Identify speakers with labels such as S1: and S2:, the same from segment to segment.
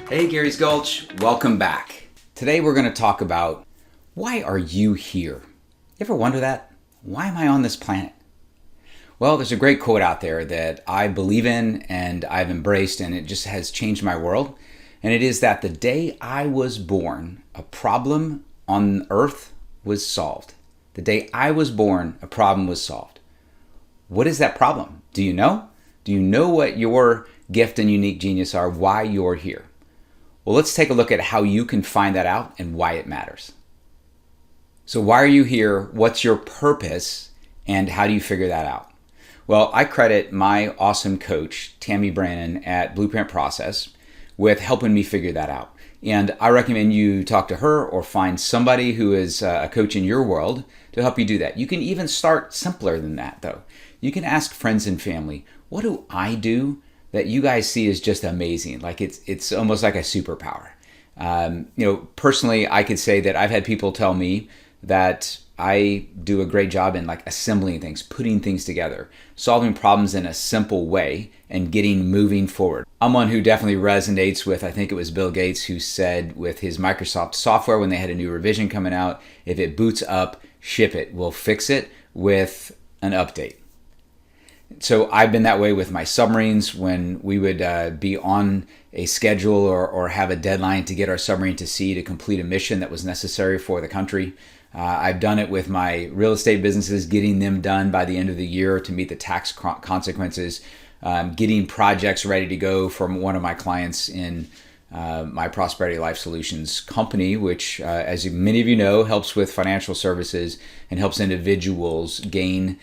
S1: Hey, Gary's Gulch. Welcome back. Today we're going to talk about why are you here? You ever wonder that? Why am I on this planet? Well, there's a great quote out there that I believe in and I've embraced, and it just has changed my world. And it is that the day I was born, a problem on earth was solved. The day I was born, a problem was solved. What is that problem? Do you know? Do you know what your gift and unique genius are, why you're here? Well, let's take a look at how you can find that out and why it matters. So why are you here? What's your purpose? And how do you figure that out? Well, I credit my awesome coach, Tammy Brannon at Blueprint Process, with helping me figure that out. And I recommend you talk to her or find somebody who is a coach in your world to help you do that. You can even start simpler than that, though. You can ask friends and family, what do I do that you guys see is just amazing? Like it's almost like a superpower. Personally, I could say that I've had people tell me that I do a great job in like assembling things, putting things together, solving problems in a simple way, and getting moving forward. I'm one who definitely resonates with, I think it was Bill Gates who said with his Microsoft software when they had a new revision coming out, if it boots up, ship it. We'll fix it with an update. So I've been that way with my submarines when we would be on a schedule or have a deadline to get our submarine to sea to complete a mission that was necessary for the country. I've done it with my real estate businesses, getting them done by the end of the year to meet the tax consequences, getting projects ready to go from one of my clients in my Prosperity Life Solutions company, which, as many of you know, helps with financial services and helps individuals gain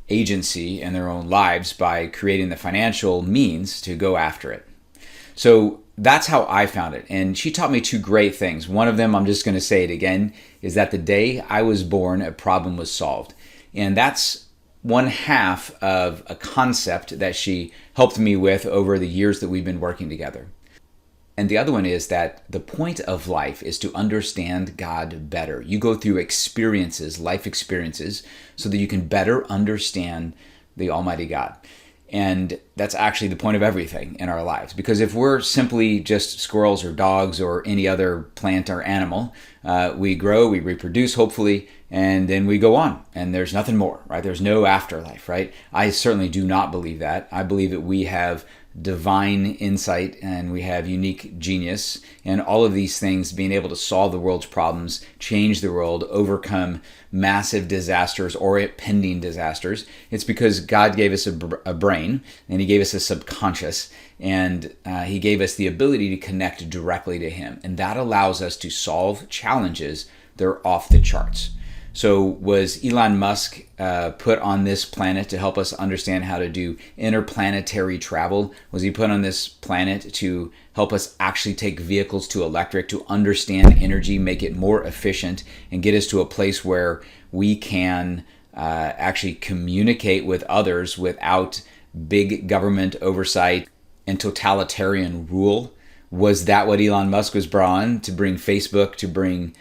S1: agency in their own lives by creating the financial means to go after it. So that's how I found it. And she taught me two great things. One of them, I'm just going to say it again, is that the day I was born, a problem was solved. And that's one half of a concept that she helped me with over the years that we've been working together. And the other one is that the point of life is to understand God better. You go through experiences, life experiences, so that you can better understand the Almighty God. And that's actually the point of everything in our lives. Because if we're simply just squirrels or dogs or any other plant or animal, we grow, we reproduce, hopefully, and then we go on. And there's nothing more, right? There's no afterlife, right? I certainly do not believe that. I believe that we have divine insight and we have unique genius, and all of these things, being able to solve the world's problems, change the world, overcome massive disasters or pending disasters. It's because God gave us a brain, and he gave us a subconscious, and he gave us the ability to connect directly to him, and that allows us to solve challenges that are off the charts. So was Elon Musk put on this planet to help us understand how to do interplanetary travel? Was he put on this planet to help us actually take vehicles to electric, to understand energy, make it more efficient, and get us to a place where we can actually communicate with others without big government oversight and totalitarian rule? Was that what Elon Musk was brought on to bring Facebook, to bring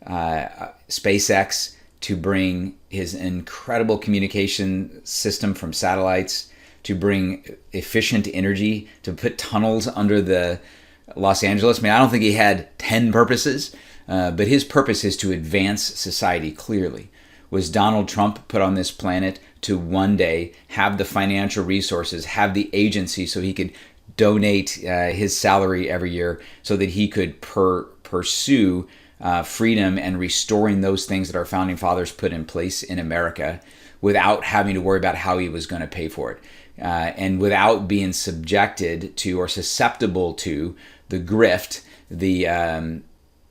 S1: SpaceX, to bring his incredible communication system from satellites, to bring efficient energy, to put tunnels under the Los Angeles? I mean, I don't think he had 10 purposes, but his purpose is to advance society clearly. Was Donald Trump put on this planet to one day have the financial resources, have the agency so he could donate his salary every year so that he could pursue freedom and restoring those things that our founding fathers put in place in America without having to worry about how he was going to pay for it, and without being subjected to or susceptible to the grift, the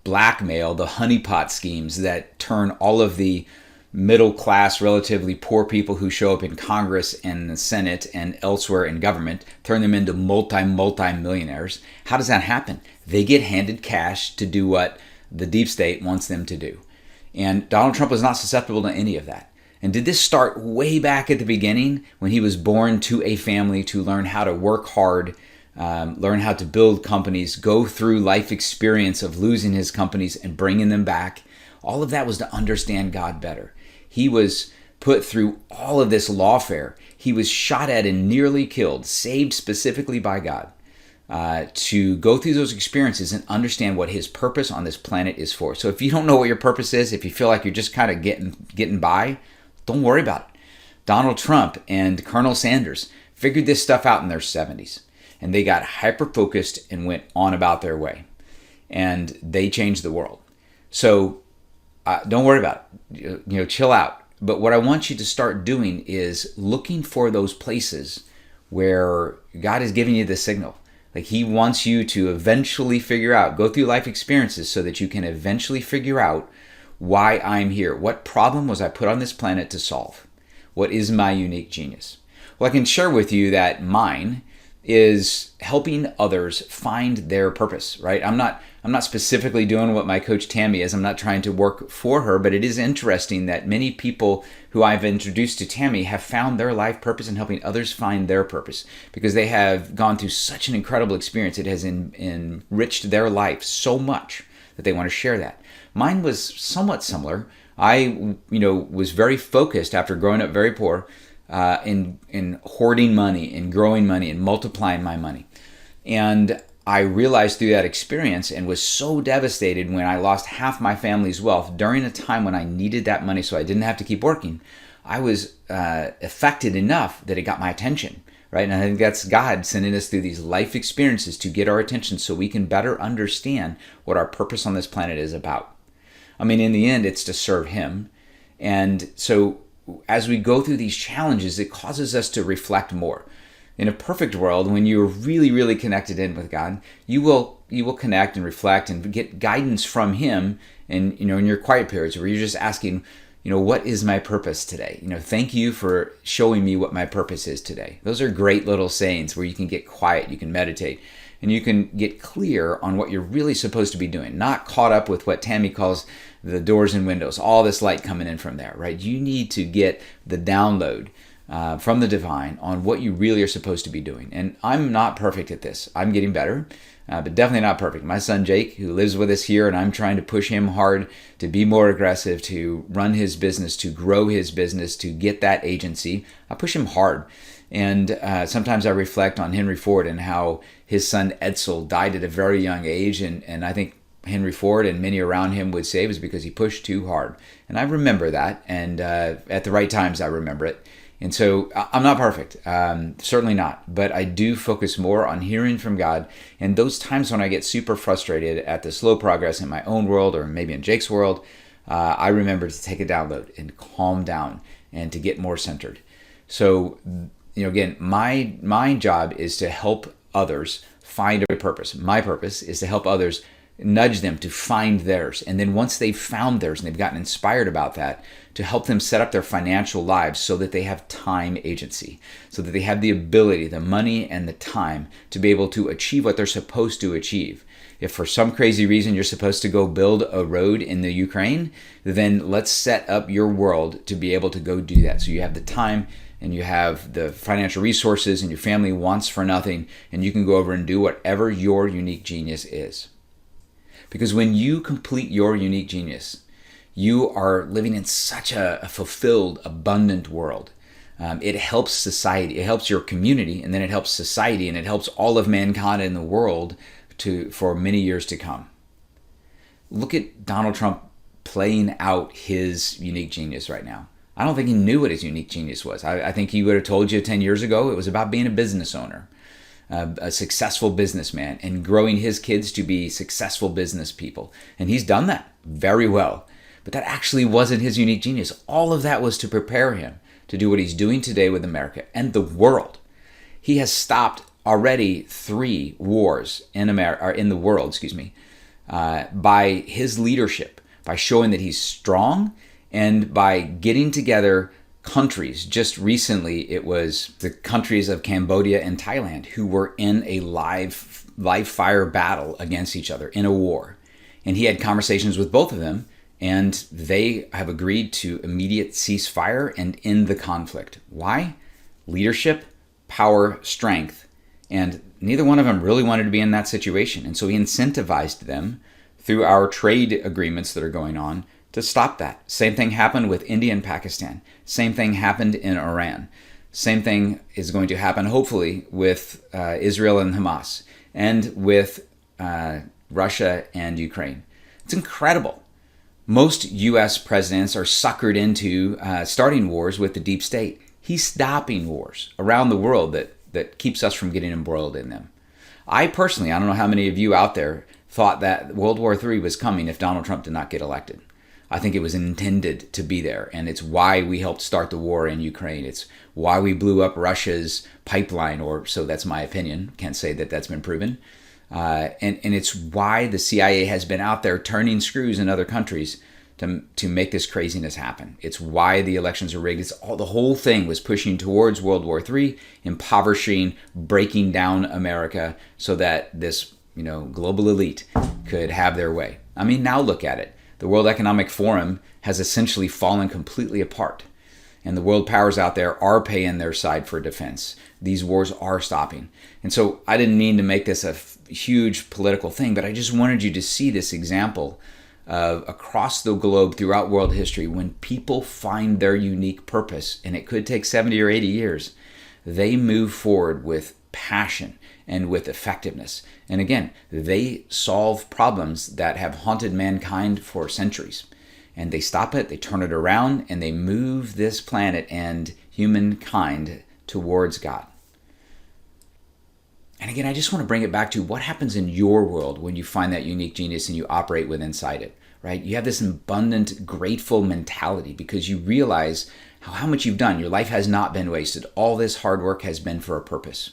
S1: blackmail, the honeypot schemes that turn all of the middle class, relatively poor people who show up in Congress and the Senate and elsewhere in government, turn them into multi-millionaires. How does that happen? They get handed cash to do what the deep state wants them to do. And Donald Trump was not susceptible to any of that. And did this start way back at the beginning when he was born to a family to learn how to work hard, learn how to build companies, go through life experience of losing his companies and bringing them back? All of that was to understand God better. He was put through all of this lawfare. He was shot at and nearly killed, saved specifically by God. to go through those experiences and understand what his purpose on this planet is for. So if you don't know what your purpose is, if you feel like you're just kind of getting by, don't worry about it. Donald Trump and Colonel Sanders figured this stuff out in their 70s, and they got hyper-focused and went on about their way, and they changed the world. So don't worry about it. Chill out. But what I want you to start doing is looking for those places where God is giving you the signal. Like he wants you to eventually figure out, go through life experiences so that you can eventually figure out why I'm here. What problem was I put on this planet to solve? What is my unique genius? Well, I can share with you that mine is helping others find their purpose, right? I'm not specifically doing what my coach Tammy is. I'm not trying to work for her, but it is interesting that many people who I've introduced to Tammy have found their life purpose in helping others find their purpose because they have gone through such an incredible experience. It has enriched their life so much that they want to share that. Mine was somewhat similar. I, was very focused after growing up very poor in hoarding money and growing money and multiplying my money. And I realized through that experience and was so devastated when I lost half my family's wealth during a time when I needed that money so I didn't have to keep working. I was affected enough that it got my attention, right? And I think that's God sending us through these life experiences to get our attention so we can better understand what our purpose on this planet is about. I mean, in the end, it's to serve Him. And so as we go through these challenges, it causes us to reflect more. In a perfect world, when you're really, really connected in with God, you will connect and reflect and get guidance from Him. And in your quiet periods where you're just asking, what is my purpose today? Thank you for showing me what my purpose is today. Those are great little sayings where you can get quiet, you can meditate, and you can get clear on what you're really supposed to be doing. Not caught up with what Tammy calls the doors and windows, all this light coming in from there, right? You need to get the download from the divine on what you really are supposed to be doing. And I'm not perfect at this. I'm getting better, but definitely not perfect. My son Jake, who lives with us here, and I'm trying to push him hard to be more aggressive, to run his business, to grow his business, to get that agency. I push him hard. And sometimes I reflect on Henry Ford and how his son Edsel died at a very young age. And I think Henry Ford and many around him would say it was because he pushed too hard. And I remember that. And at the right times, I remember it. And so I'm not perfect, certainly not, but I do focus more on hearing from God. And those times when I get super frustrated at the slow progress in my own world or maybe in Jake's world, I remember to take a download and calm down and to get more centered. So, again, my job is to help others find a purpose. My purpose is to help others, nudge them to find theirs. And then once they've found theirs and they've gotten inspired about that, to help them set up their financial lives so that they have time agency, so that they have the ability, the money and the time to be able to achieve what they're supposed to achieve. If for some crazy reason you're supposed to go build a road in the Ukraine, then let's set up your world to be able to go do that. So you have the time and you have the financial resources and your family wants for nothing, and you can go over and do whatever your unique genius is. Because when you complete your unique genius, you are living in such a fulfilled, abundant world. It helps society, it helps your community, and then it helps society, and it helps all of mankind in the world for many years to come. Look at Donald Trump playing out his unique genius right now. I don't think he knew what his unique genius was. I think he would have told you 10 years ago it was about being a business owner. A successful businessman and growing his kids to be successful business people. And he's done that very well. But that actually wasn't his unique genius. All of that was to prepare him to do what he's doing today with America and the world. He has stopped already 3 wars in the world, by his leadership, by showing that he's strong and by getting together countries. Just recently, it was the countries of Cambodia and Thailand who were in a live fire battle against each other in a war. And he had conversations with both of them, and they have agreed to immediate ceasefire and end the conflict. Why? Leadership, power, strength. And neither one of them really wanted to be in that situation. And so he incentivized them through our trade agreements that are going on to stop that. Same thing happened with India and Pakistan. Same thing happened in Iran. Same thing is going to happen, hopefully, with Israel and Hamas. and with Russia and Ukraine. It's incredible. Most U.S. presidents are suckered into starting wars with the deep state. He's stopping wars around the world that keeps us from getting embroiled in them. I personally, I don't know how many of you out there thought that World War III was coming if Donald Trump did not get elected. I think it was intended to be there, and it's why we helped start the war in Ukraine. It's why we blew up Russia's pipeline, or so that's my opinion. Can't say that that's been proven. And it's why the CIA has been out there turning screws in other countries to make this craziness happen. It's why the elections are rigged. The whole thing was pushing towards World War III, impoverishing, breaking down America so that this global elite could have their way. I mean, now look at it. The World Economic Forum has essentially fallen completely apart. And the world powers out there are paying their side for defense. These wars are stopping. And so I didn't mean to make this a huge political thing, but I just wanted you to see this example of across the globe throughout world history, when people find their unique purpose, and it could take 70 or 80 years, they move forward with passion and with effectiveness. And again, they solve problems that have haunted mankind for centuries. And they stop it, they turn it around, and they move this planet and humankind towards God. And again, I just want to bring it back to what happens in your world when you find that unique genius and you operate with inside it, right? You have this abundant, grateful mentality because you realize how much you've done. Your life has not been wasted. All this hard work has been for a purpose.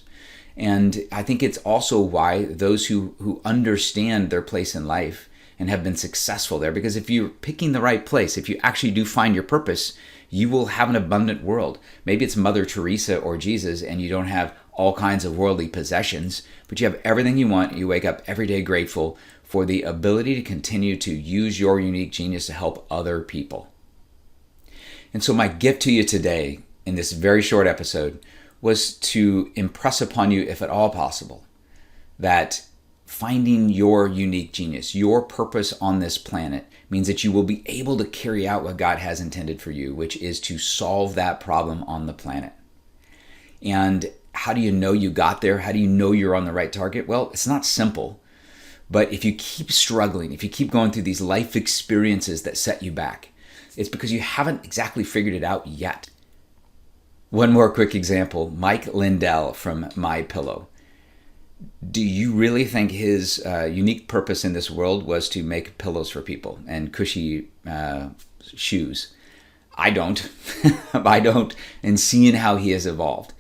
S1: And I think it's also why those who understand their place in life and have been successful there, because if you're picking the right place, if you actually do find your purpose, you will have an abundant world. Maybe it's Mother Teresa or Jesus and you don't have all kinds of worldly possessions, but you have everything you want. You wake up every day grateful for the ability to continue to use your unique genius to help other people. And so my gift to you today in this very short episode was to impress upon you, if at all possible, that finding your unique genius, your purpose on this planet, means that you will be able to carry out what God has intended for you, which is to solve that problem on the planet. And how do you know you got there? How do you know you're on the right target? Well, it's not simple, but if you keep struggling, if you keep going through these life experiences that set you back, it's because you haven't exactly figured it out yet. One more quick example, Mike Lindell from My Pillow. Do you really think his unique purpose in this world was to make pillows for people and cushy shoes? I don't. I don't. And seeing how he has evolved.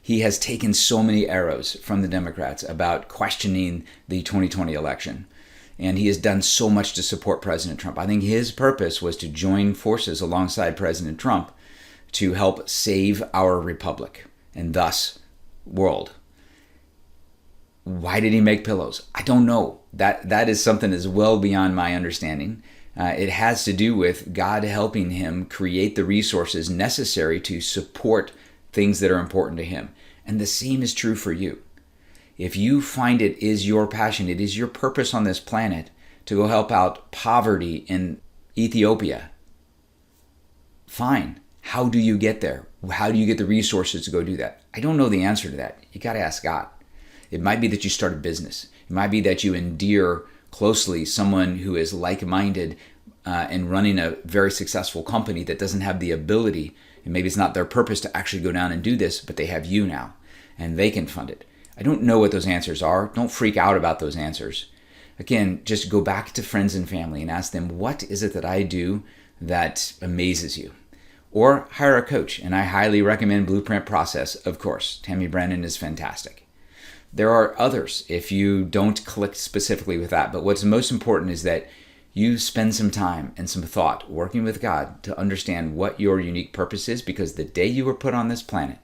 S1: He has taken so many arrows from the Democrats about questioning the 2020 election. And he has done so much to support President Trump. I think his purpose was to join forces alongside President Trump to help save our republic and thus world. Why did he make pillows? I don't know. That is something that's well beyond my understanding. It has to do with God helping him create the resources necessary to support things that are important to him. And the same is true for you. If you find it is your passion, it is your purpose on this planet to go help out poverty in Ethiopia, fine. How do you get there? How do you get the resources to go do that? I don't know the answer to that. You got to ask God. It might be that you start a business. It might be that you endear closely someone who is like-minded and running a very successful company that doesn't have the ability, and maybe it's not their purpose to actually go down and do this, but they have you now, and they can fund it. I don't know what those answers are. Don't freak out about those answers. Again, just go back to friends and family and ask them, what is it that I do that amazes you? Or hire a coach, and I highly recommend Blueprint Process, of course. Tammy Brennan is fantastic. There are others if you don't click specifically with that, but what's most important is that you spend some time and some thought working with God to understand what your unique purpose is, because the day you were put on this planet,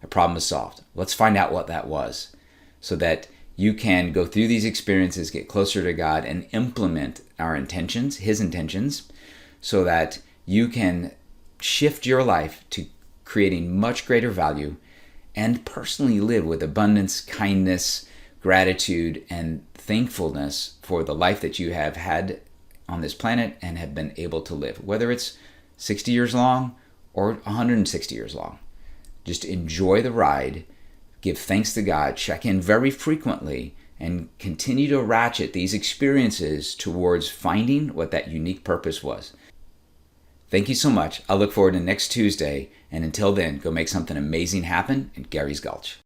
S1: a problem was solved. Let's find out what that was so that you can go through these experiences, get closer to God, and implement our intentions, his intentions, so that you can shift your life to creating much greater value and personally live with abundance, kindness, gratitude, and thankfulness for the life that you have had on this planet and have been able to live, whether it's 60 years long or 160 years long. Just enjoy the ride, give thanks to God, check in very frequently, and continue to ratchet these experiences towards finding what that unique purpose was. Thank you so much. I look forward to next Tuesday. And until then, go make something amazing happen in Gary's Gulch.